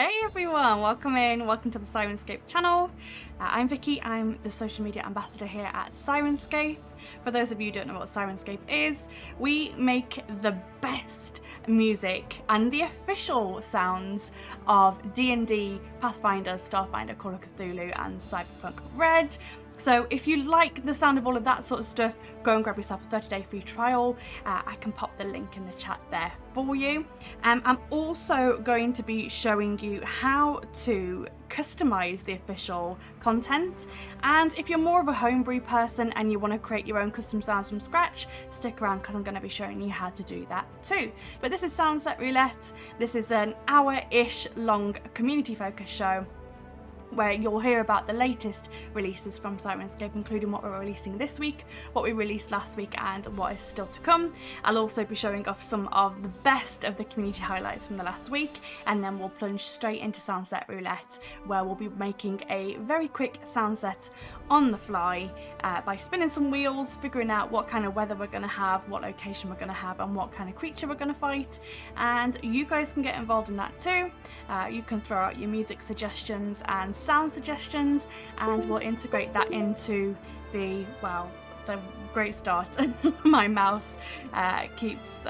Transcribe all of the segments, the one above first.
Hey everyone, welcome in, welcome to the Syrinscape channel. I'm Vicky, I'm the social media ambassador here at Syrinscape. For those of you who don't know what Syrinscape is, we make the best music and the official sounds of D&D, Pathfinder, Starfinder, Call of Cthulhu and Cyberpunk Red. So if you like the sound of all of that sort of stuff, go and grab yourself a 30-day free trial. I can pop the link in the chat there for you. I'm also going to be showing you how to customize the official content. And if you're more of a homebrew person and you want to create your own custom sounds from scratch, stick around because I'm going to be showing you how to do that too. But this is SoundSet Roulette. This is an hour-ish long community-focused show where you'll hear about the latest releases from Syrinscape, including what we're releasing this week, what we released last week, and what is still to come. I'll also be showing off some of the best of the community highlights from the last week, and then we'll plunge straight into SoundSet Roulette, where we'll be making a very quick sound set on the fly by spinning some wheels, figuring out what kind of weather we're going to have, what location we're going to have, and what kind of creature we're going to fight. And you guys can get involved in that too. You can throw out your music suggestions and sound suggestions, and we'll integrate that into the great start. My mouse keeps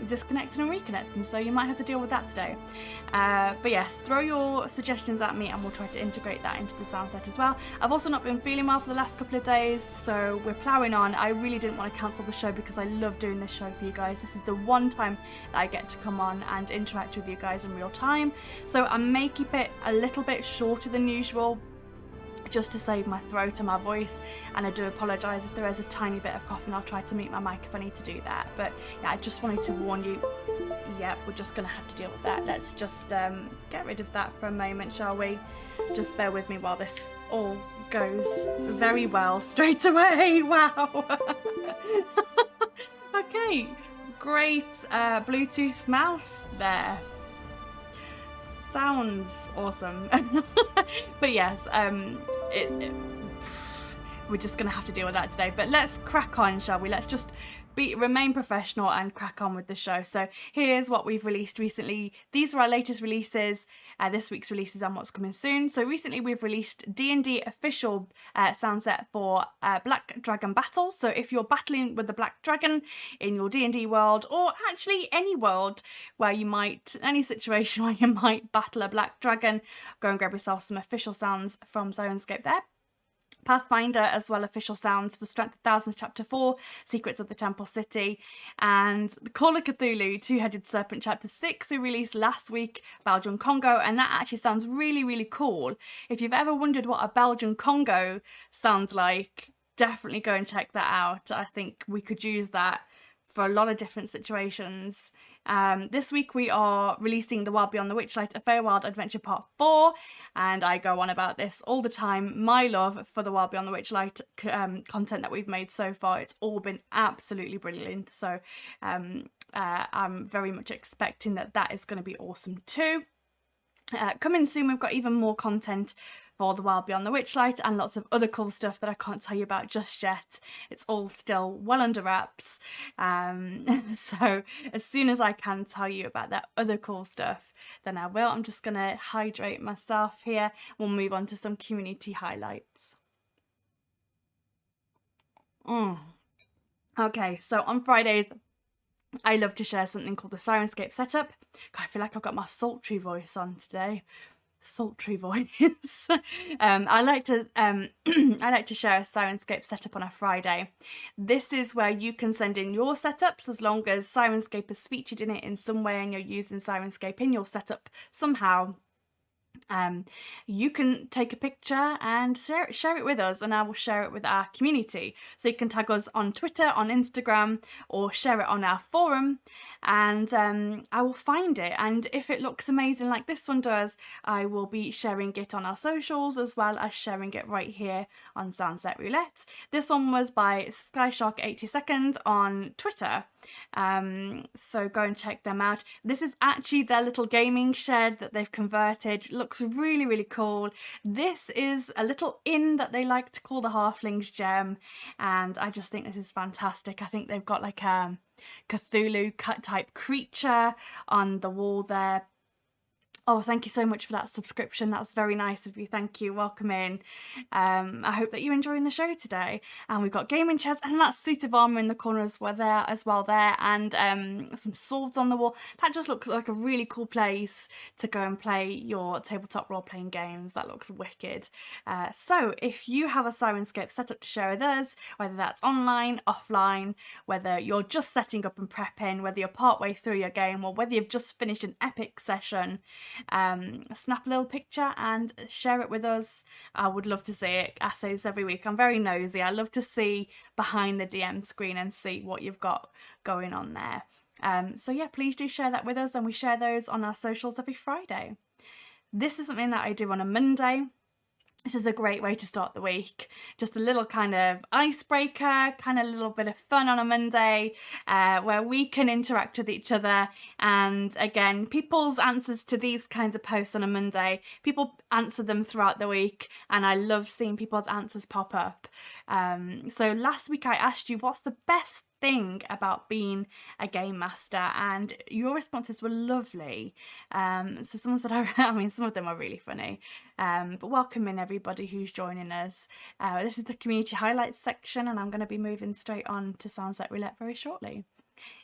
disconnecting and reconnecting, so you might have to deal with that today. But yes, throw your suggestions at me and we'll try to integrate that into the sound set as well. I've also not been feeling well for the last couple of days, so we're ploughing on. I really didn't want to cancel the show because I love doing this show for you guys. This is the one time that I get to come on and interact with you guys in real time. So I may keep it a little bit shorter than usual, just to save my throat and my voice, and I do apologise if there is a tiny bit of coughing. I'll try to mute my mic if I need to do that, but yeah, I just wanted to warn you. Yeah, we're just gonna have to deal with that. Let's just get rid of that for a moment, shall we? Just bear with me while this all goes very well straight away. Wow. Okay, great Bluetooth mouse there. Sounds awesome. But yes, we're just gonna have to deal with that today. But let's crack on, shall we? Let's just remain professional and crack on with the show. So here's what we've released recently. These are our latest releases, this week's releases and what's coming soon. So recently we've released D&D official sound set for Black Dragon Battle. So if you're battling with the Black Dragon in your D&D world, or actually any world where you might, any situation where you might battle a Black Dragon, go and grab yourself some official sounds from Syrinscape there. Pathfinder as well, official sounds for Strength of Thousands Chapter 4, Secrets of the Temple City, and the Call of Cthulhu, Two-Headed Serpent Chapter 6 we released last week, Belgian Congo, and that actually sounds really, really cool. If you've ever wondered what a Belgian Congo sounds like, definitely go and check that out. I think we could use that for a lot of different situations. This week we are releasing The Wild Beyond the Witchlight, A Feywild Adventure Part 4, and I go on about this all the time. My love for The Wild Beyond the Witchlight content that we've made so far, it's all been absolutely brilliant, so I'm very much expecting that is going to be awesome too. Coming soon, we've got even more content for The Wild Beyond the Witchlight and lots of other cool stuff that I can't tell you about just yet. It's all still well under wraps. So as soon as I can tell you about that other cool stuff, then I will. I'm just going to hydrate myself here. We'll move on to some community highlights. Okay, so on Fridays, I love to share something called the Syrinscape setup. God, I feel like I've got my sultry voice on today. Sultry voice. I like to share a Syrinscape setup on a Friday. This is where you can send in your setups as long as Syrinscape is featured in it in some way and you're using Syrinscape in your setup somehow. You can take a picture and share it with us, and I will share it with our community. So you can tag us on Twitter, on Instagram, or share it on our forum, and I will find it. And if it looks amazing like this one does, I will be sharing it on our socials as well as sharing it right here on SoundSet Roulette. This one was by SkyShark82 on Twitter. So go and check them out. This is actually their little gaming shed that they've converted. It looks really, really cool. This is a little inn that they like to call the Halfling's Gem, and I just think this is fantastic. I think they've got like a Cthulhu type creature on the wall there. Oh, thank you so much for that subscription. That's very nice of you. Thank you. Welcome in. I hope that you're enjoying the show today. And we've got gaming chairs and that suit of armour in the corners as well there, and some swords on the wall. That just looks like a really cool place to go and play your tabletop role-playing games. That looks wicked. So if you have a Syrinscape set up to share with us, whether that's online, offline, whether you're just setting up and prepping, whether you're partway through your game, or whether you've just finished an epic session, snap a little picture and share it with us. I would love to see it. I say this every week. I'm very nosy. I love to see behind the DM screen and see what you've got going on there. So yeah, please do share that with us, and we share those on our socials every Friday. This is something that I do on a Monday. This is a great way to start the week. Just a little kind of icebreaker, kind of a little bit of fun on a Monday, where we can interact with each other. And again, people's answers to these kinds of posts on a Monday, people answer them throughout the week, and I love seeing people's answers pop up. So last week I asked you, what's the best thing about being a game master, and your responses were lovely. So someone said, I mean, some of them are really funny, but welcome in everybody who's joining us. This is the community highlights section, and I'm going to be moving straight on to SoundSet Roulette very shortly.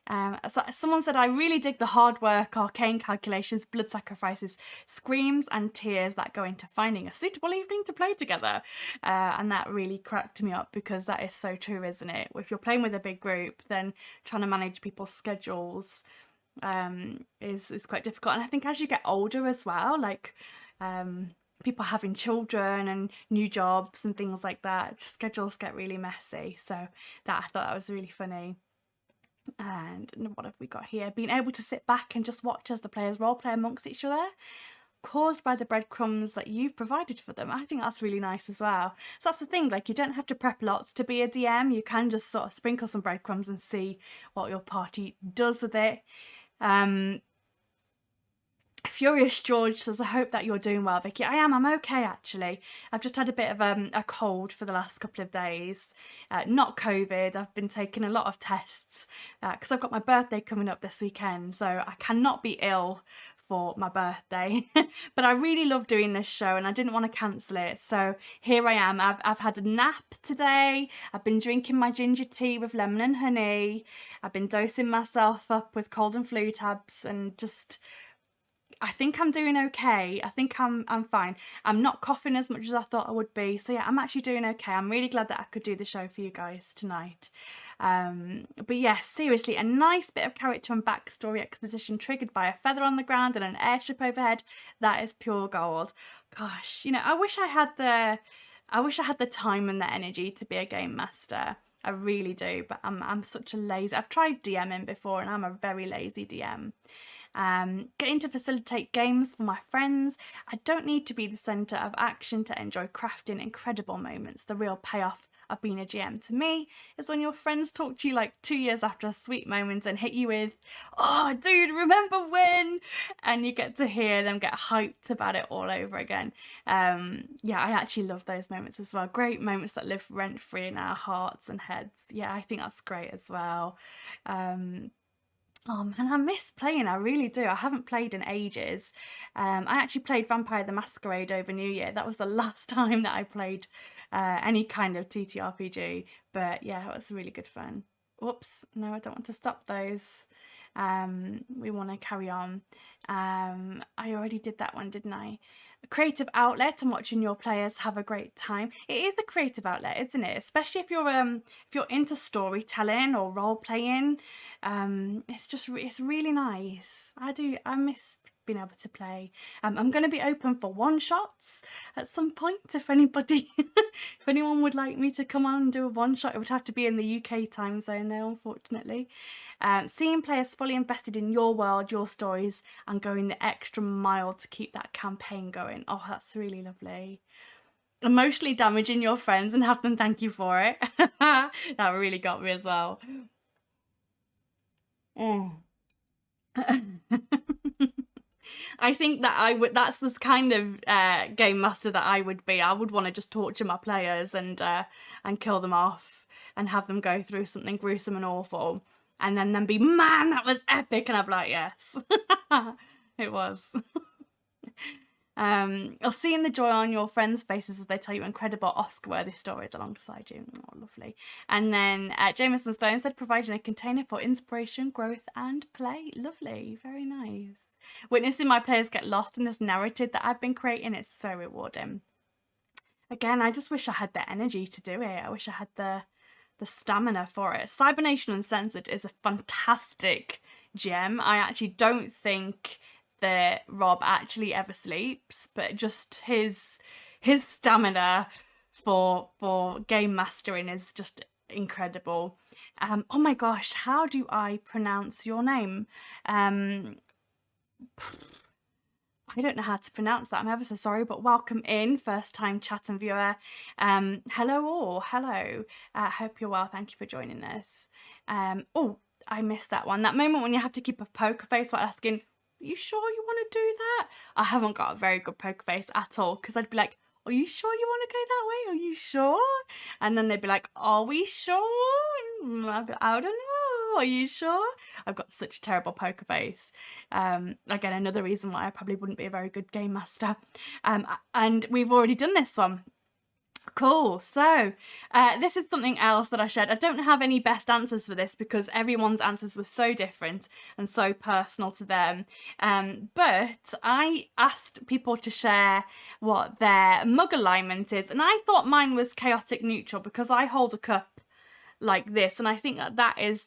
So someone said, I really dig the hard work, arcane calculations, blood sacrifices, screams and tears that go into finding a suitable evening to play together. And that really cracked me up, because that is so true, isn't it? If you're playing with a big group, then trying to manage people's schedules is quite difficult. And I think as you get older as well, like people having children and new jobs and things like that, schedules get really messy. So I thought that was really funny. And what have we got here? Being able to sit back and just watch as the players roleplay amongst each other, caused by the breadcrumbs that you've provided for them. I think that's really nice as well. So that's the thing, like, you don't have to prep lots to be a DM. You can just sort of sprinkle some breadcrumbs and see what your party does with it. Furious George says, I hope that you're doing well, Vicky. I'm okay, actually. I've just had a bit of a cold for the last couple of days. Not COVID. I've been taking a lot of tests because I've got my birthday coming up this weekend, so I cannot be ill for my birthday. But I really love doing this show, and I didn't want to cancel it, so here I am. I've had a nap today. I've been drinking my ginger tea with lemon and honey. I've been dosing myself up with cold and flu tabs, and just, I think I'm doing okay. I think I'm fine. I'm not coughing as much as I thought I would be. So yeah, I'm actually doing okay. I'm really glad that I could do the show for you guys tonight. But yeah, seriously, a nice bit of character and backstory exposition triggered by a feather on the ground and an airship overhead. That is pure gold. Gosh, you know, I wish I had the time and the energy to be a game master. I really do, but I'm such a lazy. I've tried DMing before, and I'm a very lazy DM. Getting to facilitate games for my friends. I don't need to be the centre of action to enjoy crafting incredible moments. The real payoff of being a GM to me is when your friends talk to you like 2 years after a sweet moment and hit you with, oh dude, remember when? And you get to hear them get hyped about it all over again. Yeah, I actually love those moments as well. Great moments that live rent free in our hearts and heads. Yeah, I think that's great as well. Oh man, I miss playing, I really do. I haven't played in ages. I actually played Vampire the Masquerade over New Year. That was the last time that I played any kind of TTRPG. But yeah, it was really good fun. Whoops, no, I don't want to stop those. We want to carry on. I already did that one, didn't I? A creative outlet and watching your players have a great time. It is a creative outlet, isn't it? Especially if you're into storytelling or role playing. It's really nice. I miss being able to play. I'm going to be open for one shots at some point. If anyone would like me to come on and do a one shot, it would have to be in the UK time zone though, unfortunately. Seeing players fully invested in your world, your stories, and going the extra mile to keep that campaign going. Oh, that's really lovely. Emotionally damaging your friends and have them thank you for it. That really got me as well. I think that that's this kind of game master that I would be. I would want to just torture my players and kill them off and have them go through something gruesome and awful, and then be, man, that was epic, and I'm like, yes. It was. Or seeing the joy on your friends' faces as they tell you incredible Oscar-worthy stories alongside you. Oh, lovely. And then Jameson Stone said, providing a container for inspiration, growth, and play. Lovely. Very nice. Witnessing my players get lost in this narrative that I've been creating, it's so rewarding. Again, I just wish I had the energy to do it. I wish I had the stamina for it. Cybernation Uncensored is a fantastic gem. I actually don't think that Rob actually ever sleeps, but just his stamina for game mastering is just incredible. Oh my gosh, how do I pronounce your name? I don't know how to pronounce that. I'm ever so sorry, but welcome in, first time chat and viewer. Hello all, hello. Hope you're well. Thank you for joining us. Oh, I missed that one. That moment when you have to keep a poker face while asking, are you sure you want to do that? I haven't got a very good poker face at all, because I'd be like, are you sure you want to go that way? Are you sure? And then they'd be like, are we sure? And I'd be like, I don't know. Are you sure? I've got such a terrible poker face. Again, another reason why I probably wouldn't be a very good game master. And we've already done this one. Cool. So this is something else that I shared. I don't have any best answers for this because everyone's answers were so different and so personal to them. But I asked people to share what their mug alignment is, and I thought mine was chaotic neutral because I hold a cup like this, and I think that's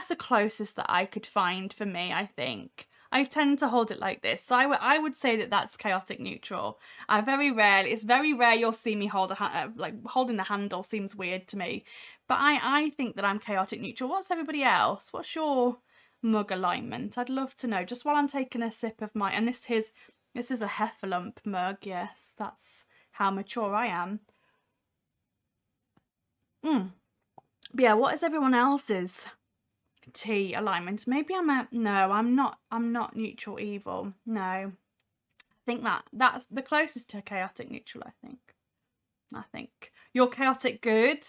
the closest that I could find for me. I think I tend to hold it like this, so I would say that that's chaotic neutral. It's very rare you'll see me hold like holding the handle seems weird to me, but I think that I'm chaotic neutral. What's everybody else? What's your mug alignment? I'd love to know. Just while I'm taking a sip of my, and this is a Heffalump mug. Yes, that's how mature I am. But yeah, what is everyone else's tea alignment? Maybe I'm not neutral evil. No. I think that's the closest to chaotic neutral, I think. You're chaotic good.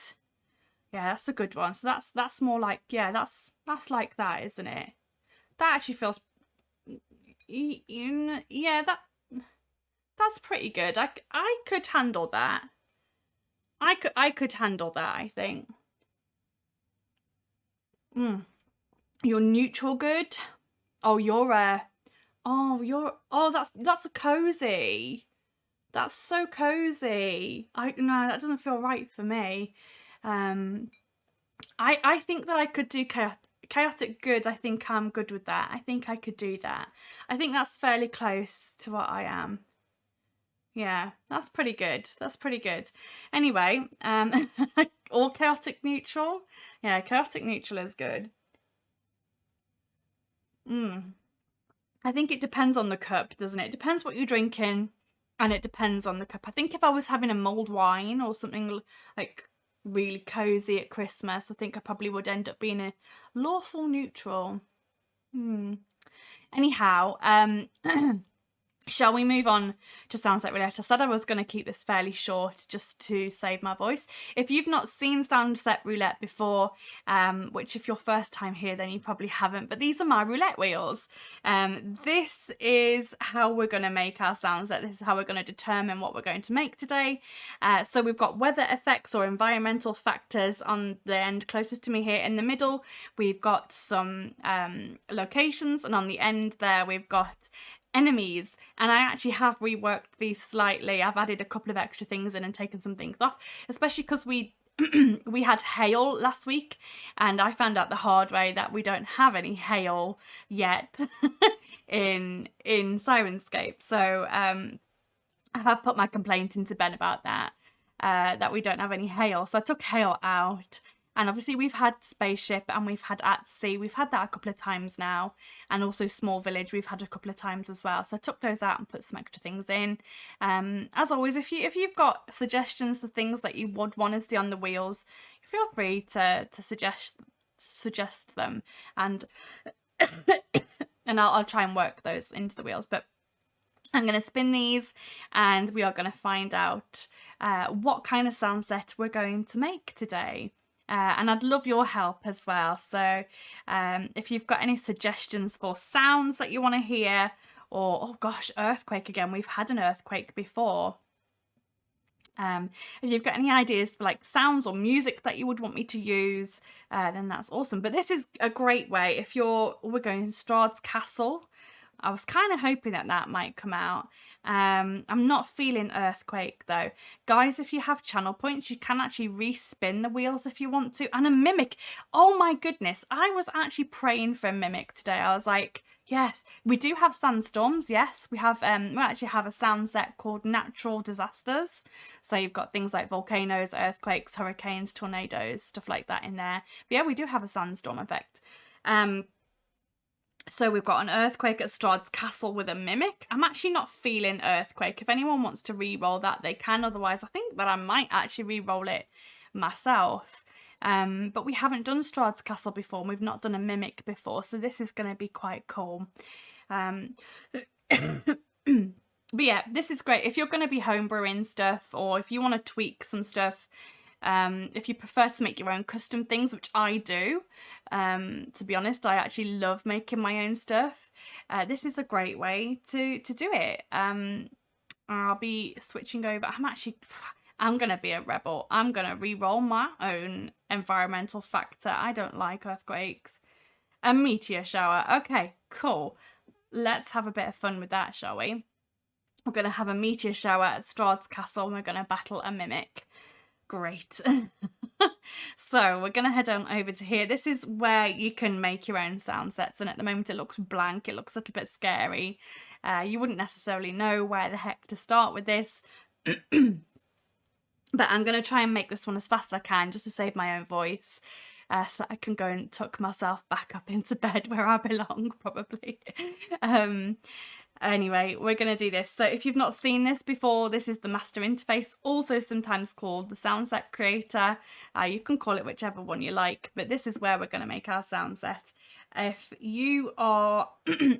Yeah, that's a good one. So that's more like, yeah, that's like that, isn't it? That actually feels, yeah, that's pretty good. I could handle that. I could handle that, I think. You're neutral good. Oh, that's a cozy. That's so cozy. No, that doesn't feel right for me. I think that I could do chaotic good. I think I'm good with that. I think I could do that. I think that's fairly close to what I am. Yeah, that's pretty good. That's pretty good. Anyway, all chaotic neutral. Yeah, chaotic neutral is good. I think it depends on the cup, doesn't it? It depends what you're drinking, and it depends on the cup. I think if I was having a mulled wine or something like really cozy at Christmas, I think I probably would end up being a lawful neutral. Anyhow, shall we move on to SoundSet Roulette? I said I was going to keep this fairly short just to save my voice. If you've not seen SoundSet Roulette before, which if you're first time here, then you probably haven't, but these are my roulette wheels. This is how we're going to make our sound set. This is how we're going to determine what we're going to make today. So we've got weather effects or environmental factors on the end closest to me here. In the middle, we've got some locations, and on the end there, we've got enemies. And I actually have reworked these slightly. I've added a couple of extra things in and taken some things off, especially because we had hail last week, and I found out the hard way that we don't have any hail yet in Syrinscape. So I have put my complaint into Ben about that, that we don't have any hail. So I took hail out. And obviously we've had Spaceship and we've had At Sea. We've had that a couple of times now. And also Small Village we've had a couple of times as well. So I took those out and put some extra things in. As always, if you've got suggestions for things that you would want to see on the wheels, feel free to suggest them. And and I'll try and work those into the wheels. But I'm going to spin these and we are going to find out what kind of sound set we're going to make today. And I'd love your help as well. So if you've got any suggestions for sounds that you want to hear, or, oh gosh, earthquake again. We've had an earthquake before. If you've got any ideas for like sounds or music that you would want me to use, then that's awesome. But this is a great way if we're going Strahd's Castle. I was kind of hoping that might come out. I'm not feeling earthquake though. Guys, if you have channel points, you can actually re-spin the wheels if you want to. And a mimic. Oh my goodness. I was actually praying for a mimic today. I was like, yes, we do have sandstorms. Yes, we actually have a sound set called natural disasters. So you've got things like volcanoes, earthquakes, hurricanes, tornadoes, stuff like that in there. But yeah, we do have a sandstorm effect. So we've got an earthquake at Strahd's Castle with a mimic. I'm actually not feeling earthquake. If anyone wants to re-roll that, they can. Otherwise, I think that I might actually re-roll it myself. But we haven't done Strahd's Castle before. And we've not done a mimic before. So this is going to be quite cool. But yeah, this is great. If you're going to be homebrewing stuff, or if you want to tweak some stuff, if you prefer to make your own custom things, which I do, to be honest, I actually love making my own stuff. This is a great way to do it. I'll be switching over. I'm going to be a rebel. I'm going to re-roll my own environmental factor. I don't like earthquakes. A meteor shower. Okay, cool. Let's have a bit of fun with that, shall we? We're going to have a meteor shower at Strahd's Castle and we're going to battle a mimic. Great. So we're going to head on over to here. This is where you can make your own sound sets, and at the moment it looks blank. It looks a little bit scary. You wouldn't necessarily know where the heck to start with this. But I'm going to try and make this one as fast as I can just to save my own voice, so that I can go and tuck myself back up into bed where I belong, probably. Anyway, we're going to do this. So if you've not seen this before, this is the master interface, also sometimes called the sound set creator. You can call it whichever one you like, but this is where we're going to make our sound set. If you are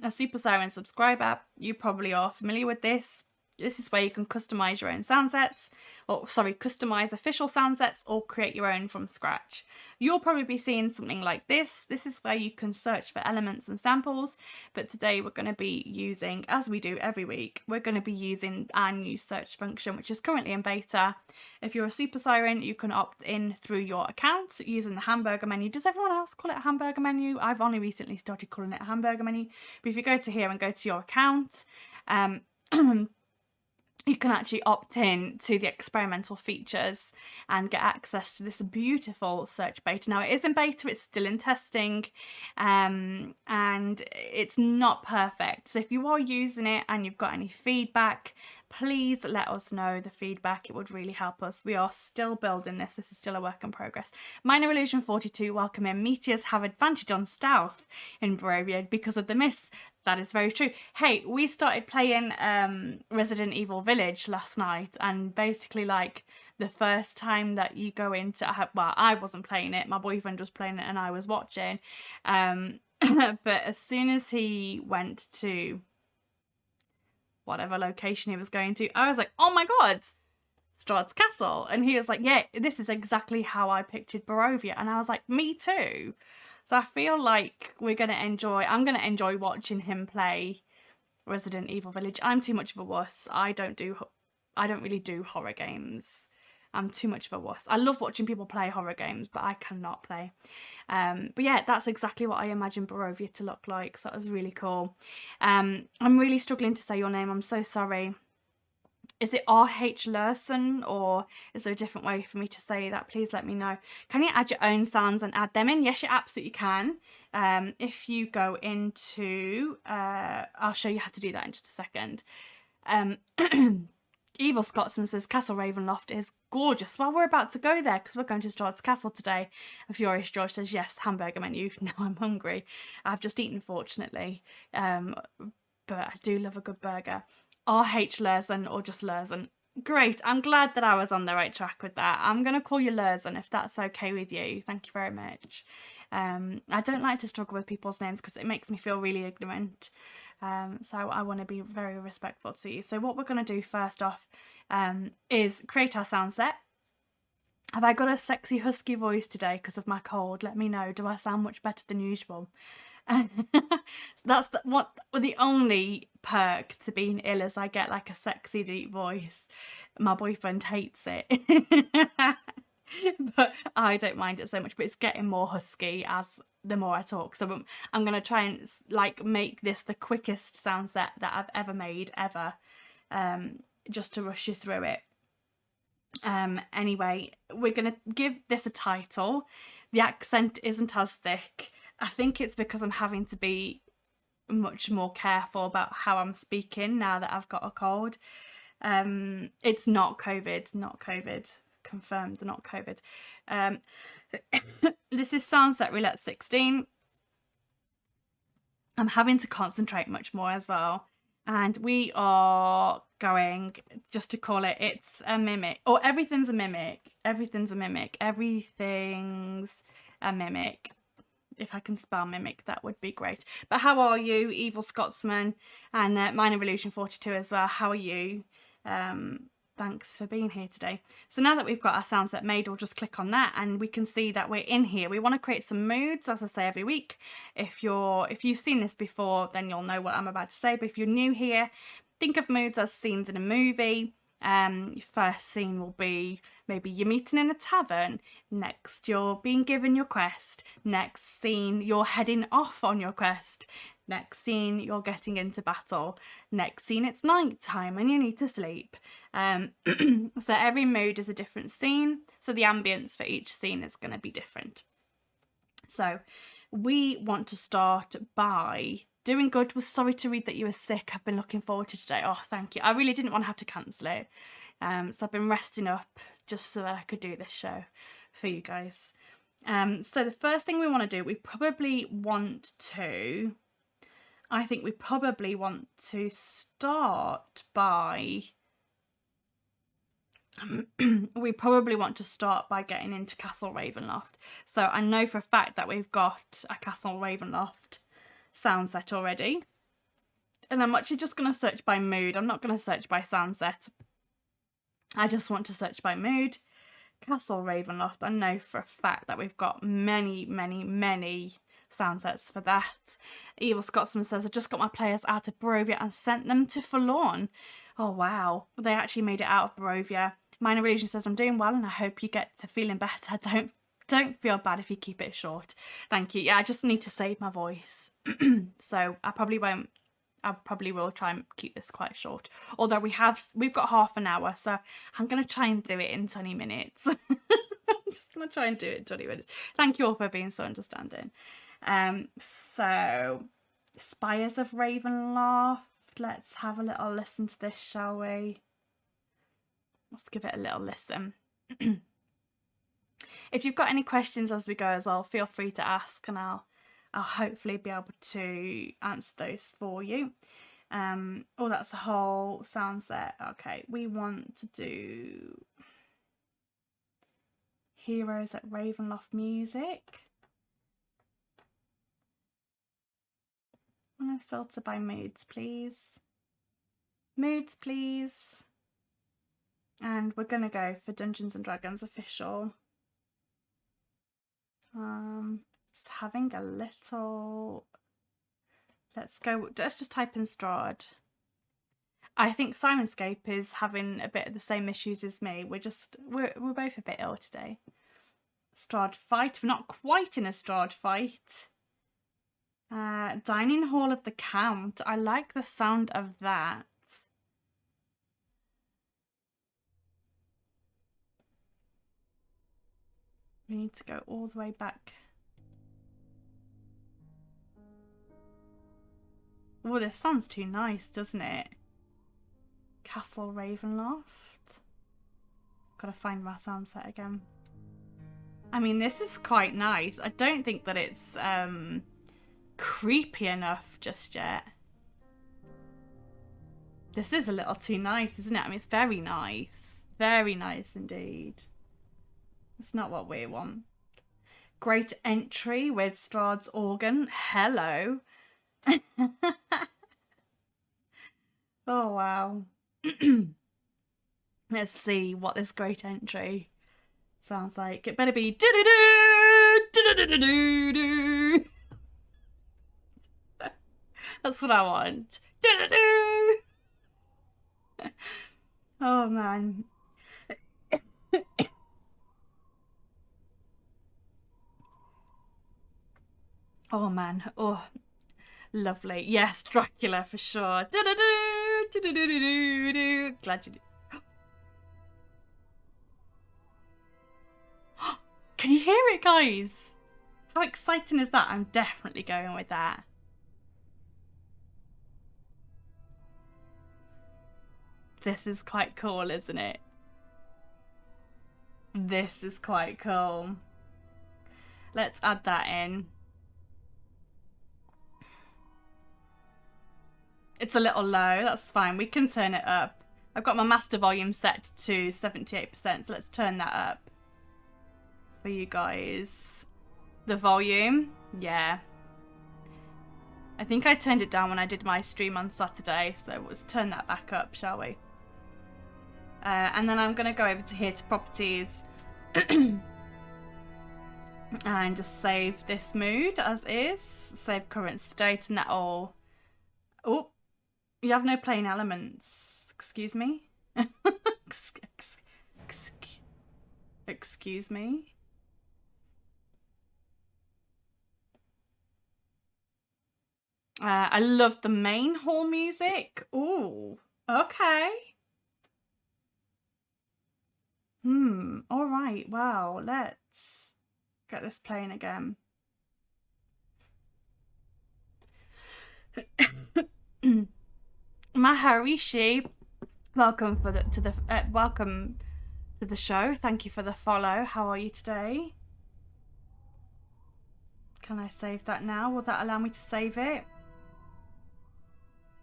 a Super Syrin subscriber, you probably are familiar with this. This is where you can customize your own sound sets, customize official sound sets or create your own from scratch. You'll probably be seeing something like this. This is where you can search for elements and samples, but today we're going to be using, as we do every week, we're going to be using our new search function, which is currently in beta. If you're a Super Syrin, you can opt in through your account using the hamburger menu. Does everyone else call it a hamburger menu? I've only recently started calling it a hamburger menu, but if you go to here and go to your account, you can actually opt in to the experimental features and get access to this beautiful search beta. Now, it is in beta, it's still in testing, and it's not perfect. So if you are using it and you've got any feedback, please let us know the feedback. It would really help us. We are still building this. This is still a work in progress. Minor Illusion 42, welcome in. Meteors have advantage on stealth in Barovia because of the mists. That is very true. Hey, we started playing Resident Evil Village last night, and basically like the first time that you go into, well, I wasn't playing it, my boyfriend was playing it and I was watching, but as soon as he went to whatever location he was going to, I was like, oh my god, Strahd's Castle. And he was like, yeah, this is exactly how I pictured Barovia. And I was like, me too. So I feel like I'm going to enjoy watching him play Resident Evil Village. I'm too much of a wuss. I don't really do horror games. I'm too much of a wuss. I love watching people play horror games, but I cannot play. But yeah, that's exactly what I imagine Barovia to look like. So that was really cool. I'm really struggling to say your name. I'm so sorry. Is it R.H. Lerson, or is there a different way for me to say that? Please let me know. Can you add your own sounds and add them in? Yes, you absolutely can. If you go into, I'll show you how to do that in just a second. Evil Scotsman says Castle Ravenloft is gorgeous. Well, we're about to go there because we're going to Strahd's Castle today. And Furious George says, yes, hamburger menu. Now I'm hungry. I've just eaten, fortunately. But I do love a good burger. R.H. Lerson or just Lerson. Great. I'm glad that I was on the right track with that. I'm going to call you Lerson if that's okay with you. Thank you very much. I don't like to struggle with people's names because it makes me feel really ignorant. So I want to be very respectful to you. So what we're going to do first off is create our sound set. Have I got a sexy husky voice today because of my cold? Let me know. Do I sound much better than usual? That's the only perk to being ill is I get like a sexy deep voice. My boyfriend hates it. But I don't mind it so much, but it's getting more husky as the more I talk. So I'm going to try and like make this the quickest sound set that I've ever made ever, just to rush you through it. Anyway, we're going to give this a title. The accent isn't as thick. I think it's because I'm having to be much more careful about how I'm speaking now that I've got a cold. It's not COVID, confirmed, not COVID. This is SoundSet Roulette 16. I'm having to concentrate much more as well. And we are going, just to call it, it's a mimic. Or everything's a mimic. Everything's a mimic. Everything's a mimic. If I can spell mimic, that would be great. But how are you, Evil Scotsman? And Minor Illusion 42 as well. How are you? Thanks for being here today. So now that we've got our sound set made, we'll just click on that and we can see that we're in here. We want to create some moods, as I say every week. If you've seen this before, then you'll know what I'm about to say. But if you're new here, think of moods as scenes in a movie. Your first scene will be maybe you're meeting in a tavern. Next, you're being given your quest. Next scene, you're heading off on your quest. Next scene, you're getting into battle. Next scene, it's night time and you need to sleep. So every mood is a different scene. So the ambience for each scene is going to be different. So we want to start by doing good. Was sorry to read that you were sick. I've been looking forward to today. Oh, thank you. I really didn't want to have to cancel it. So I've been resting up just so that I could do this show for you guys. So the first thing we want to do, I think we probably want to start by getting into Castle Ravenloft. So I know for a fact that we've got a Castle Ravenloft sound set already. And I'm actually just going to search by mood. I'm not going to search by sound set. I just want to search by mood. Castle Ravenloft. I know for a fact that we've got many, many, many sound sets for that. Evil Scotsman says, I just got my players out of Barovia and sent them to Forlorn. Oh wow, they actually made it out of Barovia. Minor Illusion says, I'm doing well and I hope you get to feeling better. Don't feel bad if you keep it short. Thank you. Yeah, I just need to save my voice. So I probably will try and keep this quite short. Although we've got half an hour, so I'm going to try and do it in 20 minutes. I'm just going to try and do it in 20 minutes. Thank you all for being so understanding. So Spires of Ravenloft. Let's have a little listen to this, shall we? Let's give it a little listen. If you've got any questions as we go as well, feel free to ask and I'll hopefully be able to answer those for you. Oh, that's the whole sound set. Okay, we want to do Heroes at Ravenloft music. Let's filter by moods, please. Moods, please. And we're going to go for Dungeons and Dragons official. Just having a little... Let's just type in Strahd. I think Syrinscape is having a bit of the same issues as me. We're both a bit ill today. Strahd fight. We're not quite in a Strahd fight. Dining Hall of the Count. I like the sound of that. We need to go all the way back. Oh, this sounds too nice, doesn't it? Castle Ravenloft. Gotta find my sound set again. I mean, this is quite nice. I don't think that it's creepy enough just yet. This is a little too nice, isn't it? I mean, it's very nice. Very nice indeed. It's not what we want. Great entry with Strahd's organ. Hello. Oh, wow. Let's see what this great entry sounds like. It better be do-do-do, do-do-do-do-do. That's what I want. Oh man. Oh man. Oh, lovely. Yes, Dracula for sure. Glad you did. Can you hear it, guys? How exciting is that? I'm definitely going with that. This is quite cool, isn't it? This is quite cool. Let's add that in. It's a little low, that's fine. We can turn it up. I've got my master volume set to 78%, so let's turn that up for you guys. The volume, yeah. I think I turned it down when I did my stream on Saturday, so let's turn that back up, shall we? And then I'm going to go over to here to properties and just save this mood as is. Save current state and that all. Oh, you have no plain elements. Excuse me? Excuse me? I love the main hall music. Ooh, okay. All right. Wow. Let's get this playing again. Maharishi, welcome welcome to the show. Thank you for the follow. How are you today? Can I save that now? Will that allow me to save it?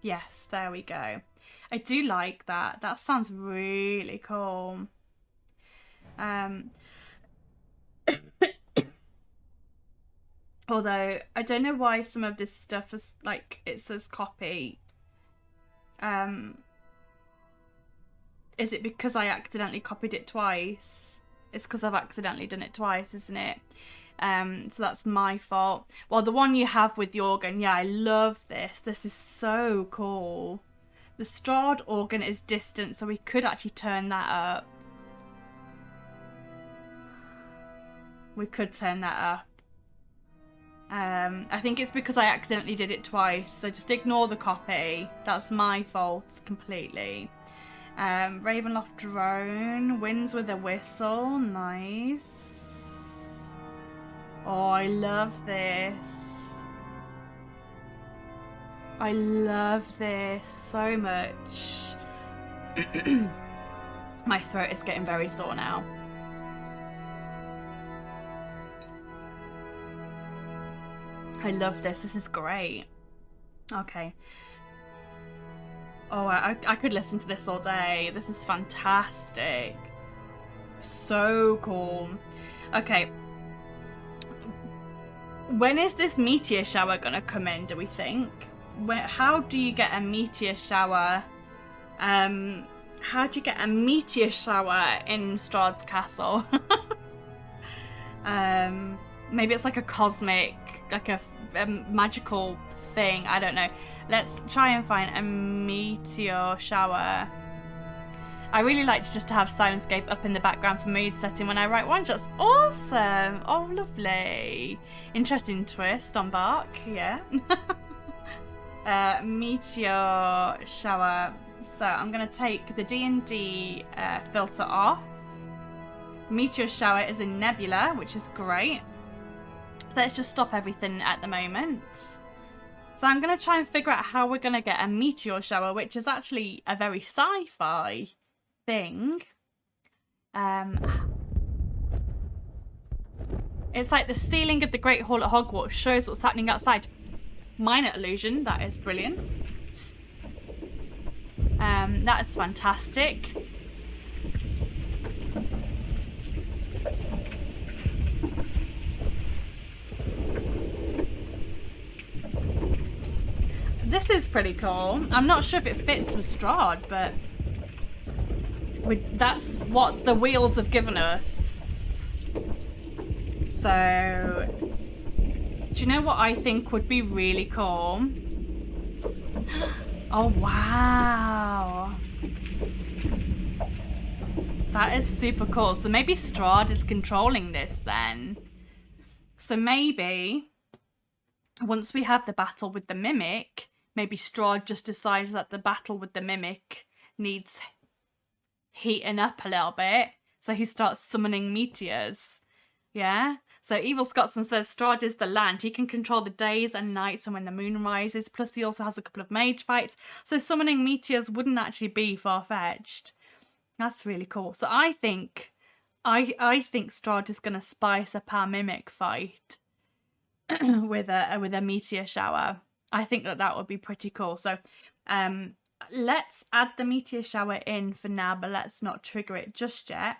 Yes, there we go. I do like that. That sounds really cool. Although I don't know why some of this stuff is like it says copy. Is it because I accidentally copied it twice? It's because I've accidentally done it twice, isn't it? So that's my fault. Well, the one you have with the organ, yeah, I love this. This is so cool. The Strad organ is distant, so we could actually turn that up. We could turn that up. I think it's because I accidentally did it twice, so just ignore the copy. That's my fault completely. Ravenloft drone, winds with a whistle, nice. Oh, I love this. I love this so much. My throat is getting very sore now. I love this. This is great. Okay. Oh, I could listen to this all day. This is fantastic. So cool. Okay. When is this meteor shower gonna come in, do we think? How do you get a meteor shower? How do you get a meteor shower in Strahd's castle? Maybe it's like a cosmic, like a magical thing. I don't know. Let's try and find a meteor shower. I really like just to have Syrinscape up in the background for mood setting when I write one shots. Awesome. Oh, lovely. Interesting twist on Bark. Yeah. Meteor shower. So I'm going to take the D&D filter off. Meteor shower is a nebula, which is great. So let's just stop everything at the moment. So I'm going to try and figure out how we're going to get a meteor shower, which is actually a very sci-fi thing. It's like the ceiling of the Great Hall at Hogwarts shows what's happening outside. Minor illusion, that is brilliant. That is fantastic. This is pretty cool. I'm not sure if it fits with Strahd, but that's what the wheels have given us. So, do you know what I think would be really cool? Oh, wow. That is super cool. So maybe Strahd is controlling this then. So maybe once we have the battle with the Mimic, maybe Strahd just decides that the battle with the Mimic needs heating up a little bit. So he starts summoning meteors. Yeah? So Evil Scotsman says Strahd is the land. He can control the days and nights and when the moon rises. Plus he also has a couple of mage fights. So summoning meteors wouldn't actually be far-fetched. That's really cool. So I think Strahd is going to spice up our Mimic fight with a meteor shower. I think that would be pretty cool. So let's add the meteor shower in for now, but let's not trigger it just yet.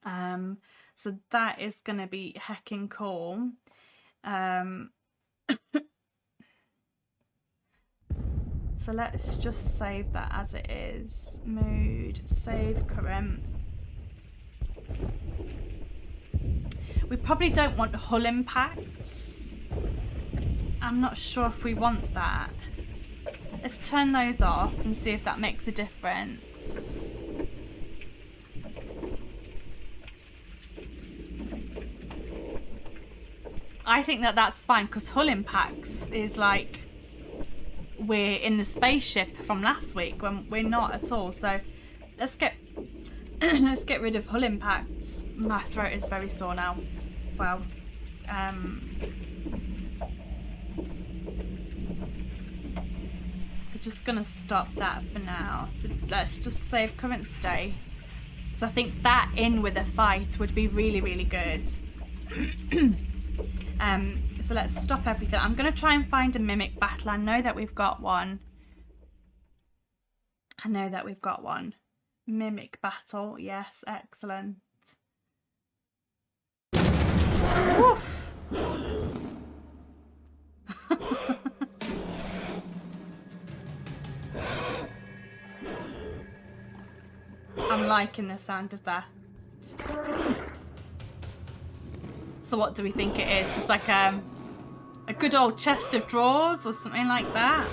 So that is going to be heckin' cool. So let's just save that as it is. Mood, save current. We probably don't want hull impacts. I'm not sure if we want that. Let's turn those off and see if that makes a difference. I think that's fine because hull impacts is like we're in the spaceship from last week when we're not at all. So let's get let's get rid of hull impacts. My throat is very sore now. Well, so just gonna stop that for now. So let's just save current state. So I think that in with a fight would be really, really good. So let's stop everything. I'm going to try and find a Mimic battle. I know that we've got one. Mimic battle. Yes, excellent. Woof. I'm liking the sound of that. So what do we think it is? Just like a good old chest of drawers or something like that?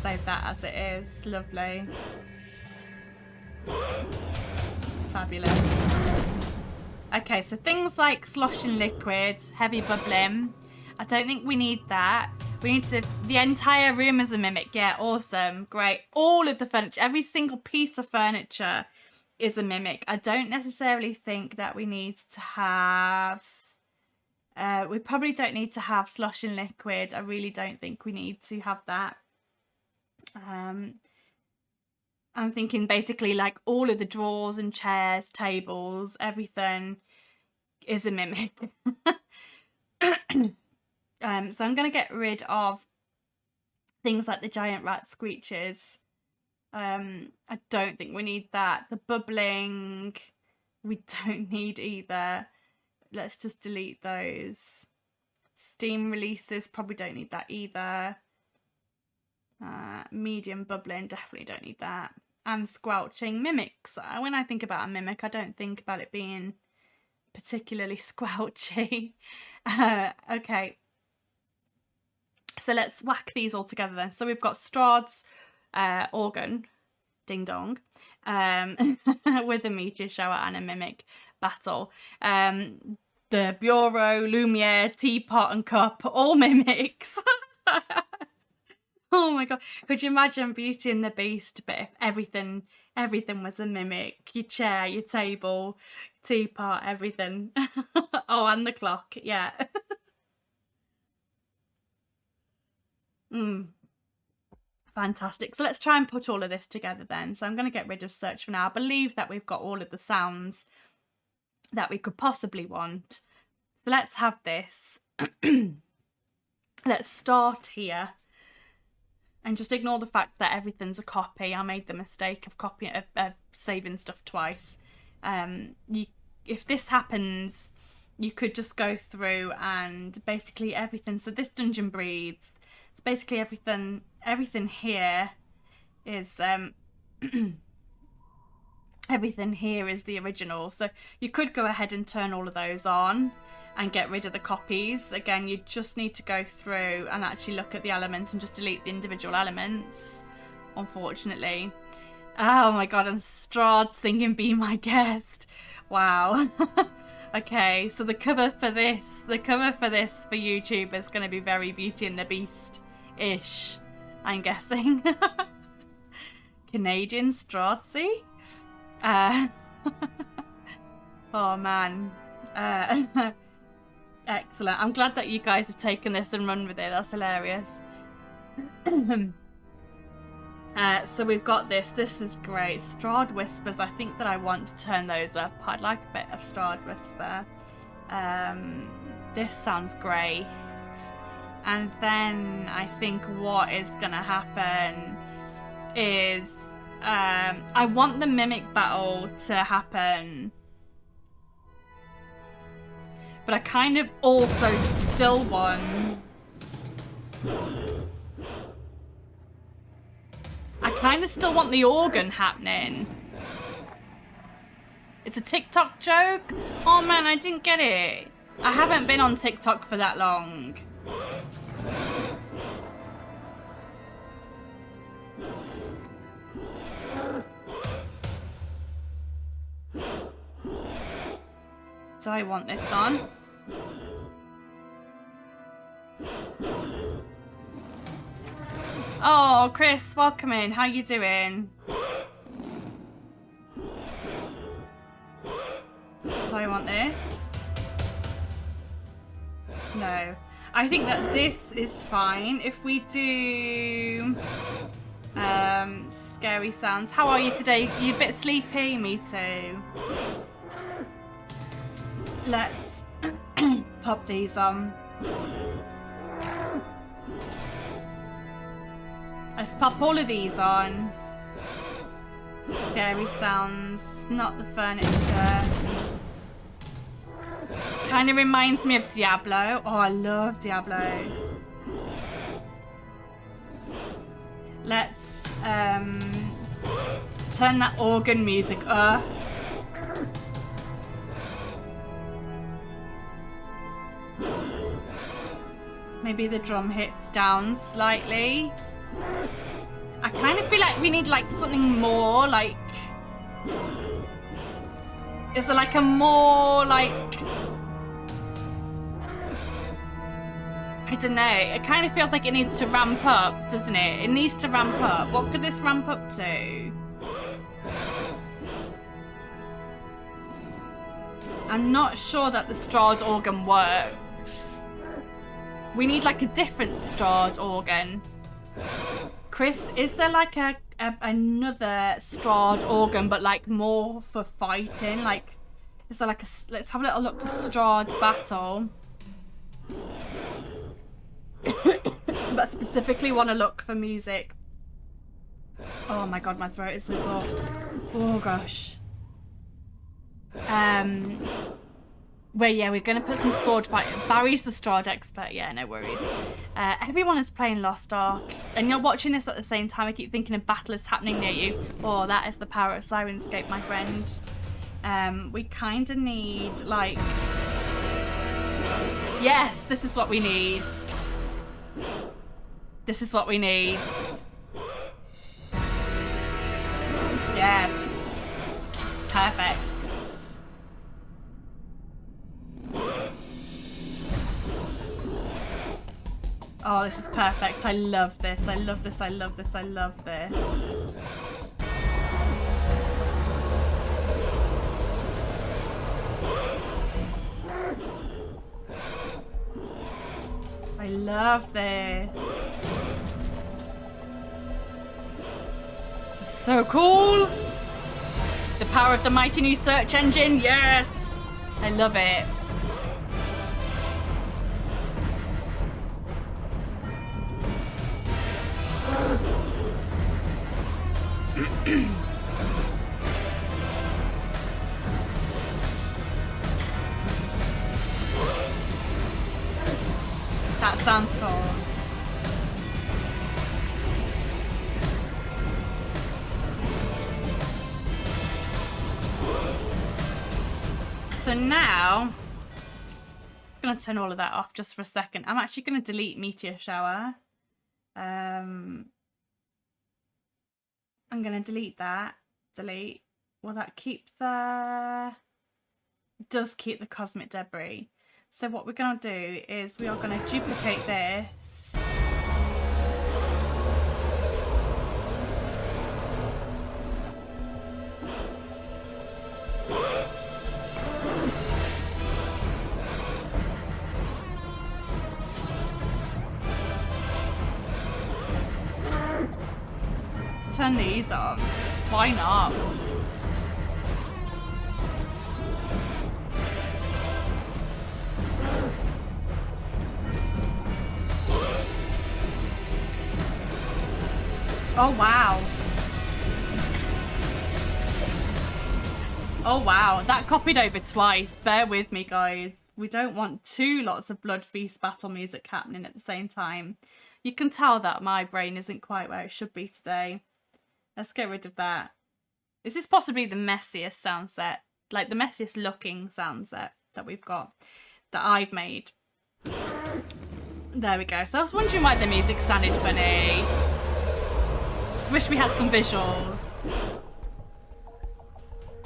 Save that as it is. Lovely. Fabulous. Okay, so things like sloshing liquids, heavy bubbling. I don't think we need that. We need to... The entire room is a Mimic. Yeah, awesome. Great. All of the furniture, every single piece of furniture is a Mimic. I don't necessarily think that we need to have... we probably don't need to have sloshing liquid. I really don't think we need to have that. I'm thinking basically like all of the drawers and chairs, tables, everything is a Mimic. So I'm going to get rid of things like the giant rat screeches. I don't think we need that. The bubbling, we don't need either. Let's just delete those. Steam releases, probably don't need that either. Medium bubbling, definitely don't need that. And squelching. Mimics, when I think about a Mimic, I don't think about it being particularly squelchy. Okay. So let's whack these all together then. So we've got Strahd's organ, ding dong, with a meteor shower and a Mimic battle. The bureau, Lumiere, teapot and cup, all Mimics. Oh my god, could you imagine Beauty and the Beast, but if everything was a Mimic? Your chair, your table, teapot, everything. Oh, and the clock, yeah. Fantastic. So let's try and put all of this together then. So I'm going to get rid of search for now. I believe that we've got all of the sounds that we could possibly want. So let's have this. Let's start here. And just ignore the fact that everything's a copy. I made the mistake of saving stuff twice. If this happens, you could just go through and basically everything. So this dungeon breathes. So basically everything here is everything here is the original. So you could go ahead and turn all of those on and get rid of the copies. Again, you just need to go through and actually look at the elements and just delete the individual elements, unfortunately. Oh my god, and Strahd singing Be My Guest. Wow. Okay, so the cover for this for YouTube is going to be very Beauty and the Beast-ish, I'm guessing. Canadian Strahd, see? Oh man. Excellent. I'm glad that you guys have taken this and run with it. That's hilarious. So we've got this. This is great. Strahd Whispers. I think that I want to turn those up. I'd like a bit of Strahd Whisper. This sounds great. And then I think what is going to happen is I want the Mimic Battle to happen. But I kind of also still want... I kind of still want the organ happening. It's a TikTok joke? Oh man, I didn't get it. I haven't been on TikTok for that long. Do I want this on? Oh, Chris, welcome in. How you doing? So I want this. No. I think that this is fine. If we do scary sounds. How are you today? You a bit sleepy? Me too. Let's pop these on. Let's pop all of these on. Scary sounds, not the furniture. Kind of reminds me of Diablo. Oh, I love Diablo. Let's turn that organ music up. Maybe the drum hits down slightly. I kind of feel like we need like something more like... Is there like a more like... I don't know. It kind of feels like it needs to ramp up, doesn't it? It needs to ramp up. What could this ramp up to? I'm not sure that the Strahd organ works. We need like a different Strahd organ. Chris, is there like another Strahd organ, but like more for fighting? Like, is there like a... Let's have a little look for Strahd battle. But specifically want to look for music. Oh my god, my throat is so sore. Oh gosh. Well, yeah, we're going to put some sword fight. Barry's the Strahd expert. Yeah, no worries. Everyone is playing Lost Ark. And you're watching this at the same time. I keep thinking a battle is happening near you. Oh, that is the power of Syrinscape, my friend. We kind of need, like... Yes, this is what we need. This is what we need. Yes. Perfect. Oh, this is perfect. I love this. I love this. I love this. I love this. I love this. This is so cool. The power of the mighty new search engine. Yes. I love it. That sounds cool. So now, just going to turn all of that off just for a second. I'm actually going to delete Meteor Shower. I'm going to delete that. Delete. Will that keep the... It does keep the cosmic debris. So what we're going to do is we are going to duplicate this. Let's turn these off. Why not? Oh, wow. Oh, wow. That copied over twice. Bear with me, guys. We don't want two lots of Blood Feast battle music happening at the same time. You can tell that my brain isn't quite where it should be today. Let's get rid of that. This is possibly the messiest sound set, like the messiest looking sound set that we've got, that I've made. There we go. So I was wondering why the music sounded funny. Just wish we had some visuals.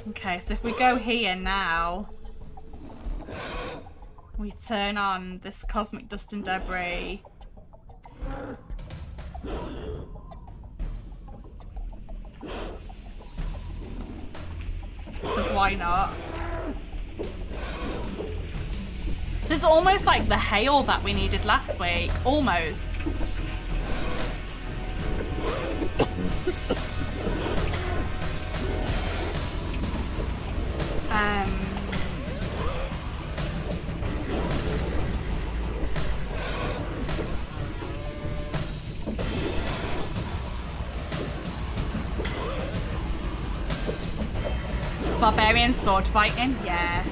Okay, so if we go here now, we turn on this cosmic dust and debris. Because why not? This is almost like the hail that we needed last week. Almost. Barbarian sword fighting? Yeah.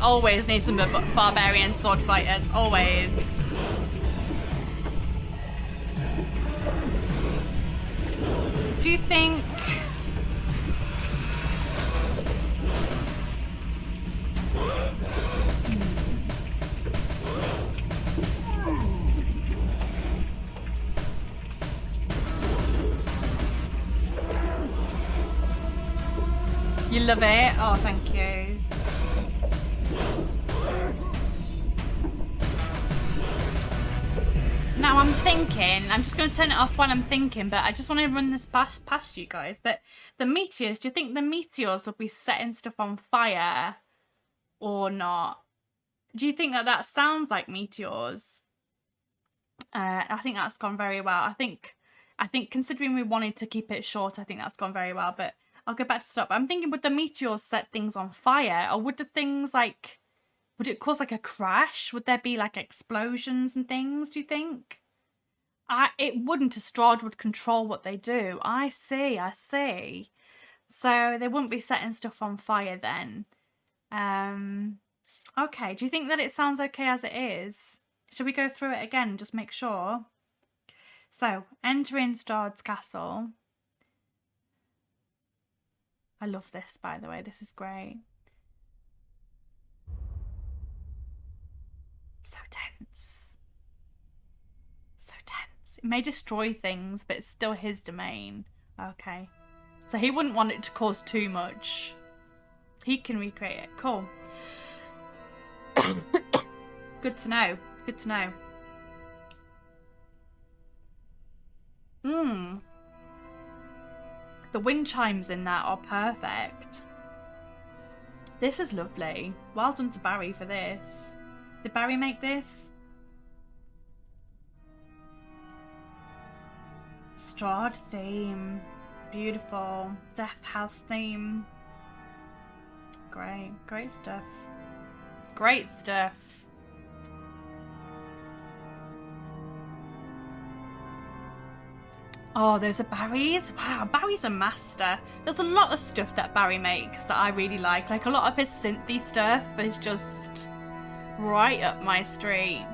Always need some barbarian sword fighters. Always. Do you think... You love it? Oh, thank you. Now I'm thinking, I'm just going to turn it off while I'm thinking, but I just want to run this past you guys. But the meteors, do you think the meteors will be setting stuff on fire or not? Do you think that that sounds like meteors? I think that's gone very well. I think considering we wanted to keep it short, I think that's gone very well. But I'll go back to stop. I'm thinking, would the meteors set things on fire, or would the things like... Would it cause like a crash? Would there be like explosions and things, do you think? It wouldn't. Strahd would control what they do. I see. So they wouldn't be setting stuff on fire then. Okay, do you think that it sounds okay as it is? Should we go through it again and just make sure? So, entering Strahd's castle. I love this, by the way. This is great. So tense. So tense. It may destroy things, but it's still his domain. Okay. So he wouldn't want it to cause too much. He can recreate it. Cool. Good to know. Good to know. The wind chimes in that are perfect. This is lovely. Well done to Barry for this. Did Barry make this? Strahd theme. Beautiful. Death House theme. great. Great stuff. Great stuff. Oh, those are Barry's. Wow, Barry's a master. There's a lot of stuff that Barry makes that I really like. Like, a lot of his synthy stuff is just right up my street.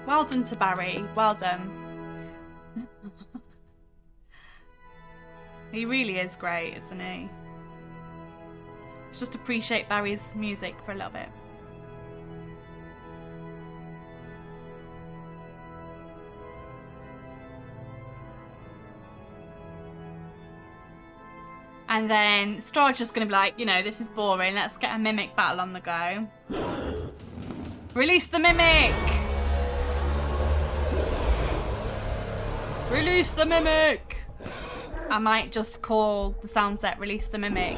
Well done to Barry. Well done. He really is great, isn't he? Let's just appreciate Barry's music for a little bit. And then Star's just going to be like, you know, this is boring. Let's get a mimic battle on the go. Release the mimic! Release the mimic! I might just call the SoundSet Release the Mimic.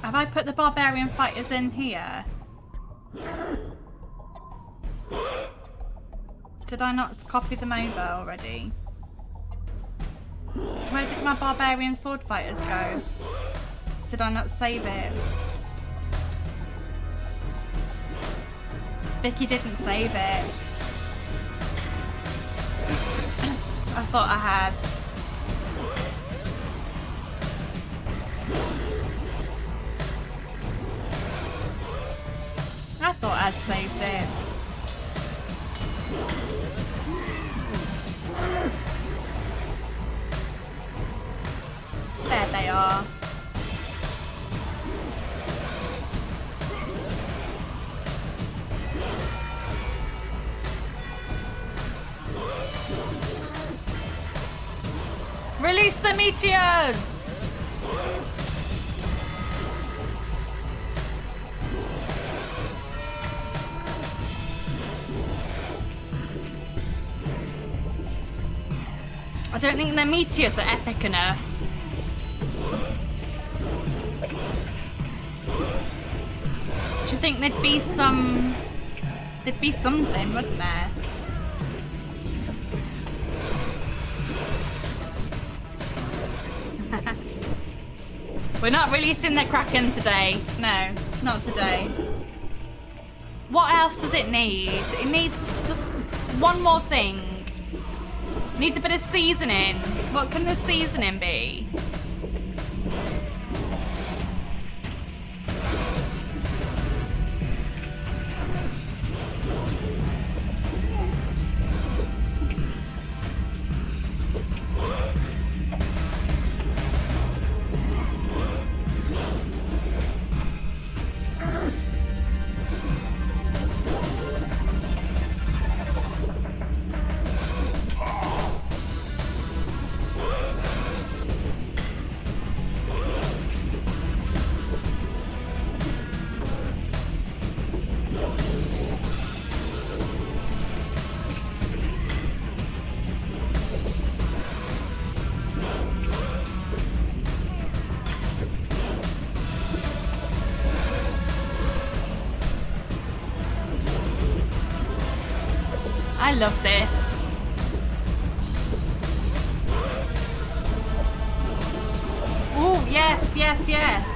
Have I put the barbarian fighters in here? Did I not copy them over already? Where did my barbarian sword fighters go? Did I not save it? Vicki didn't save it. I thought I had. I thought I'd saved it. There they are. Release the meteors! I don't think the meteors are epic enough. Do you think there'd be some... There'd be something, wouldn't there? We're not releasing the Kraken today. No, not today. What else does it need? It needs just one more thing. It needs a bit of seasoning. What can the seasoning be? I love this. Oh, yes, yes, yes.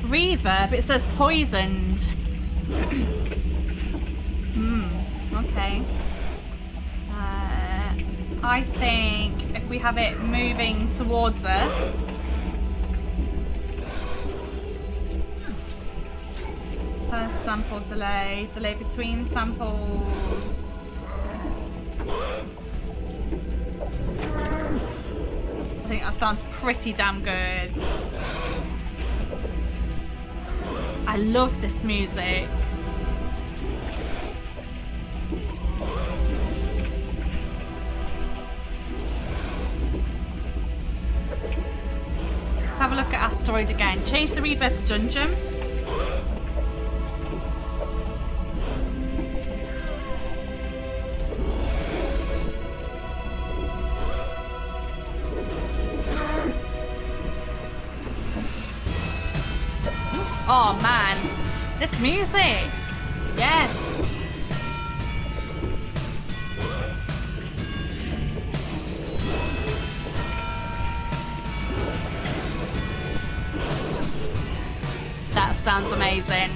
Reverb, it says poisoned. Okay. I think if we have it moving towards us. First sample delay, delay between samples. that sounds pretty damn good. I love this music. Let's have a look at Asteroid again. Change the reverb to Dungeon. Oh man, this music, yes. That sounds amazing.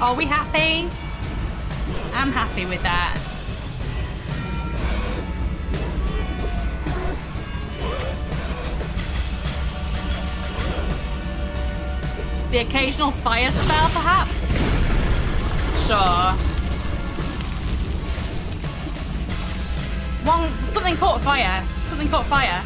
Are we happy? I'm happy with that. The occasional fire spell, perhaps? Sure. Something caught fire. Something caught fire.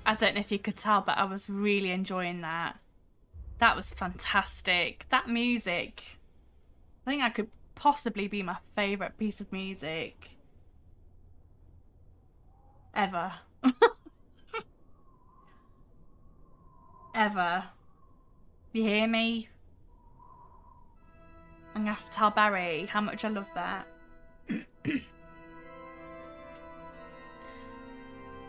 I don't know if you could tell, but I was really enjoying that. That was fantastic. That music, I think that could possibly be my favourite piece of music ever. Ever. You hear me? I'm gonna have to tell Barry how much I love that.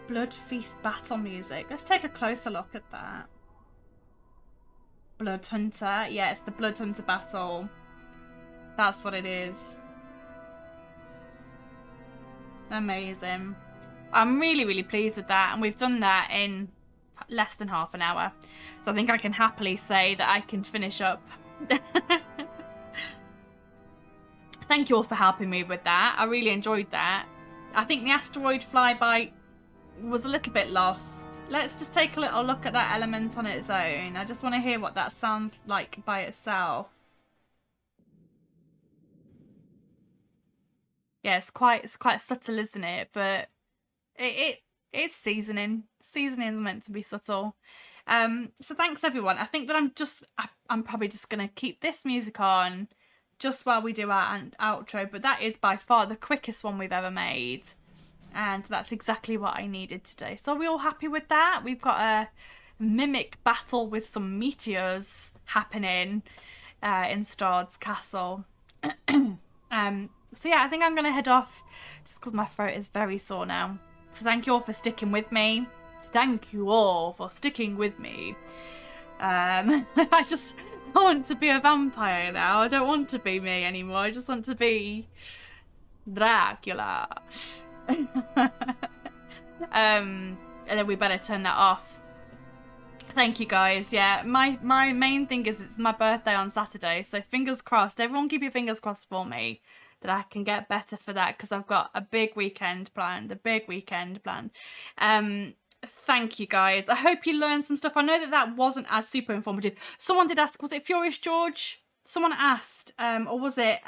Blood Feast battle music. Let's take a closer look at that. Blood Hunter. Yeah, it's the Blood Hunter battle. That's what it is. Amazing. I'm really, really pleased with that. And we've done that in less than half an hour. So I think I can happily say that I can finish up. Thank you all for helping me with that. I really enjoyed that. I think the asteroid flyby was a little bit lost. Let's just take a little look at that element on its own. I just want to hear what that sounds like by itself. Yeah, it's quite subtle, isn't it? But it's seasoning. Seasoning is meant to be subtle. So thanks everyone. I think that I'm probably just gonna keep this music on just while we do our outro. But that is by far the quickest one we've ever made. And that's exactly what I needed today. So are we all happy with that? We've got a mimic battle with some meteors happening in Strahd's castle. So yeah, I think I'm going to head off just because my throat is very sore now. So thank you all for sticking with me. Thank you all for sticking with me. I want to be a vampire now. I don't want to be me anymore. I just want to be Dracula. And then we better turn that off. Thank you guys. Yeah, my main thing is it's my birthday on Saturday, so fingers crossed. Everyone keep your fingers crossed for me that I can get better for that, because I've got a big weekend planned. Thank you guys. I hope you learned some stuff. I know that wasn't as super informative. Someone did ask, was it Furious George? Someone asked, or was it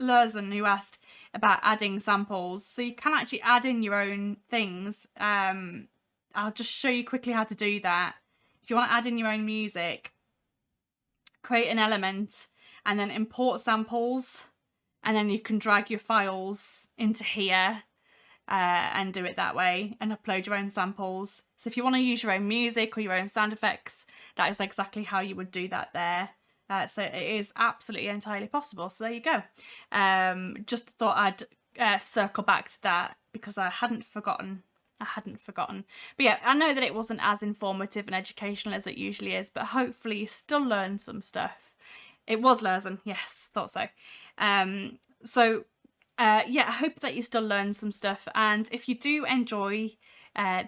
Lurzen who asked about adding samples? So you can actually add in your own things. I'll just show you quickly how to do that. If you want to add in your own music, create an element and then import samples, and then you can drag your files into here and do it that way and upload your own samples. So if you want to use your own music or your own sound effects, that is exactly how you would do that there. So it is absolutely entirely possible. So there you go. Just thought I'd circle back to that because I hadn't forgotten. But yeah, I know that it wasn't as informative and educational as it usually is, but hopefully you still learned some stuff. It was Lurzen, yes, thought so. So yeah, I hope that you still learned some stuff. And if you do enjoy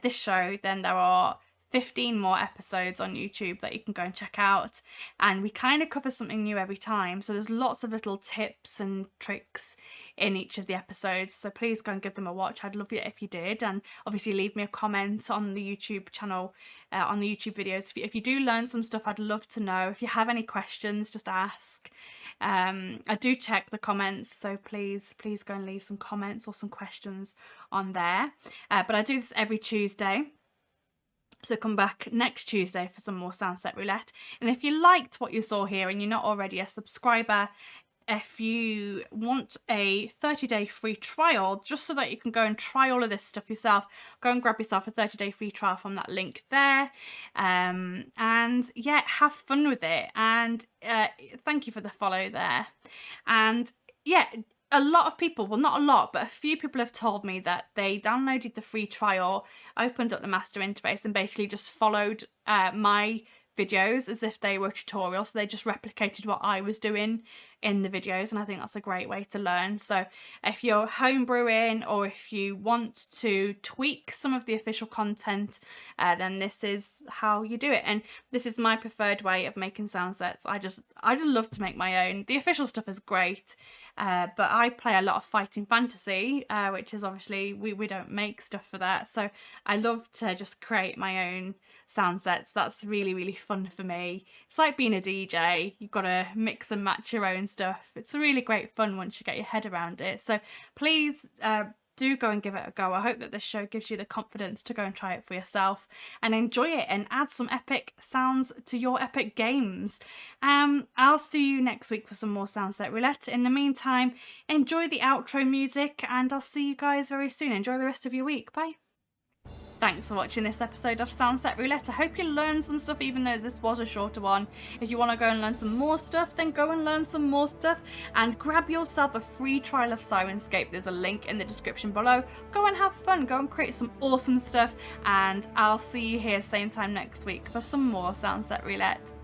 this show, then there are 15 more episodes on YouTube that you can go and check out, and we kind of cover something new every time, so there's lots of little tips and tricks in each of the episodes, so please go and give them a watch. I'd love it if you did, and obviously leave me a comment on the YouTube channel, on the YouTube videos. If you do learn some stuff, I'd love to know. If you have any questions, just ask. I do check the comments, so please go and leave some comments or some questions on there, but I do this every Tuesday. So come back next Tuesday for some more SoundSet Roulette. And if you liked what you saw here and you're not already a subscriber, if you want a 30-day free trial, just so that you can go and try all of this stuff yourself, go and grab yourself a 30-day free trial from that link there. And yeah, have fun with it. And thank you for the follow there. And yeah, a lot of people, well, not a lot, but a few people have told me that they downloaded the free trial, opened up the master interface, and basically just followed my videos as if they were tutorials. So they just replicated what I was doing in the videos, and I think that's a great way to learn. So if you're homebrewing, or if you want to tweak some of the official content, then this is how you do it. And this is my preferred way of making sound sets. I just love to make my own. The official stuff is great, but I play a lot of fighting fantasy, which is obviously we don't make stuff for that. So I love to just create my own sound sets. That's really fun for me. It's like being a DJ. You've got to mix and match your own stuff. It's really great fun once you get your head around it. So please do go and give it a go. I hope that this show gives you the confidence to go and try it for yourself and enjoy it and add some epic sounds to your epic games. I'll see you next week for some more SoundSet Roulette. In the meantime, enjoy the outro music, and I'll see you guys very soon. Enjoy the rest of your week. Bye. Thanks for watching this episode of SoundSet Roulette. I hope you learned some stuff, even though this was a shorter one. If you want to go and learn some more stuff, then go and learn some more stuff and grab yourself a free trial of Syrinscape. There's a link in the description below. Go and have fun, go and create some awesome stuff, and I'll see you here same time next week for some more SoundSet Roulette.